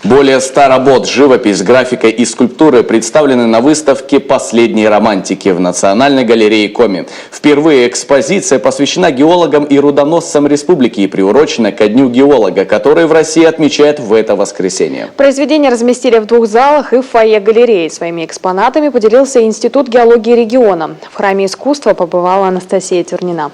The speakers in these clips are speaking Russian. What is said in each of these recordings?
Более 100 работ, живопись, графика и скульптуры представлены на выставке «Последние романтики» в Национальной галерее Коми. Впервые экспозиция посвящена геологам и рудоносцам республики и приурочена ко Дню геолога, который в России отмечают в это воскресенье. Произведения разместили в 2 залах и в фойе галереи. Своими экспонатами поделился Институт геологии региона. В храме искусства побывала Анастасия Тюрнина.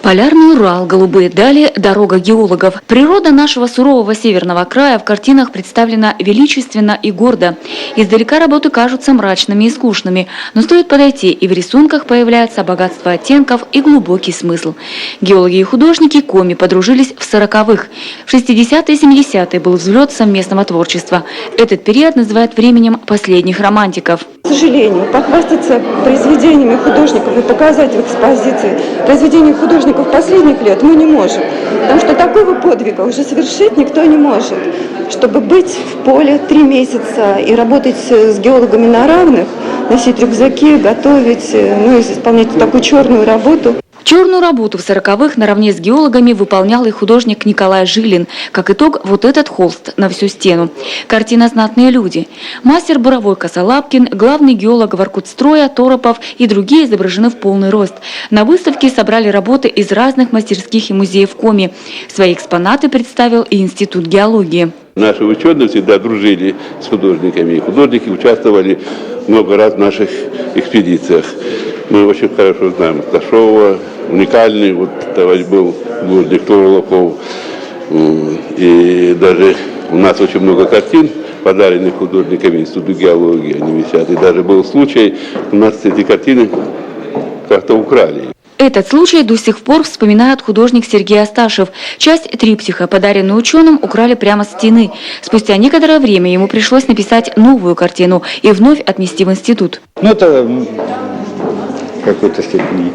Полярный Урал, голубые дали, дорога геологов. Природа нашего сурового северного края в картинах представлена величественно и гордо. Издалека работы кажутся мрачными и скучными, но стоит подойти, и в рисунках появляется богатство оттенков и глубокий смысл. Геологи и художники Коми подружились в 40-х. В 60-е и 70-е был взлет совместного творчества. Этот период называют временем последних романтиков. К сожалению, похвастаться произведениями художников и показать в экспозиции произведения художников последних лет мы не можем. Потому что такого подвига уже совершить никто не может. Чтобы быть в поле 3 месяца и работать с геологами на равных, носить рюкзаки, готовить, и исполнять такую черную работу. Черную работу в 40-х наравне с геологами выполнял и художник Николай Жилин. Как итог, вот этот холст на всю стену. Картина «Знатные люди». Мастер буровой Косолапкин, главный геолог Воркутстроя, Торопов и другие изображены в полный рост. На выставке собрали работы из разных мастерских и музеев Коми. Свои экспонаты представил и Институт геологии. Наши ученые всегда дружили с художниками, и художники участвовали много раз в наших экспедициях. Мы очень хорошо знаем Ташова, уникальный товарищ был художник Турлаков. И даже у нас очень много картин, подаренных художниками Институту геологии, они висят. И даже был случай, у нас эти картины как-то украли. Этот случай до сих пор вспоминает художник Сергей Асташев. Часть триптиха, подаренную ученым, украли прямо с стены. Спустя некоторое время ему пришлось написать новую картину и вновь отнести в институт. Это в какой-то степени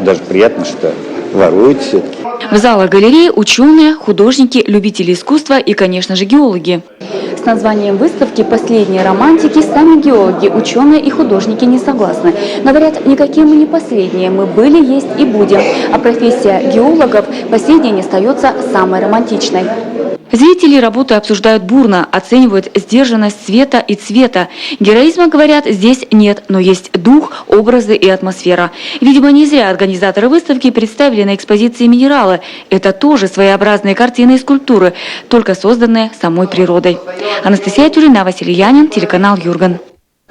даже приятно, что воруют все-таки. В залах галереи ученые, художники, любители искусства и, конечно же, геологи. С названием выставки «Последние романтики» сами геологи, ученые и художники не согласны. Говорят, никакие мы не последние, мы были, есть и будем. А профессия геологов по сей день остается самой романтичной. Зрители работы обсуждают бурно, оценивают сдержанность цвета и цвета. Героизма, говорят, здесь нет, но есть дух, образы и атмосфера. Видимо, не зря организаторы выставки представили на экспозиции минералы. Это тоже своеобразные картины и скульптуры, только созданные самой природой. Анастасия Тюрнина, Василий Янин, телеканал Юрган.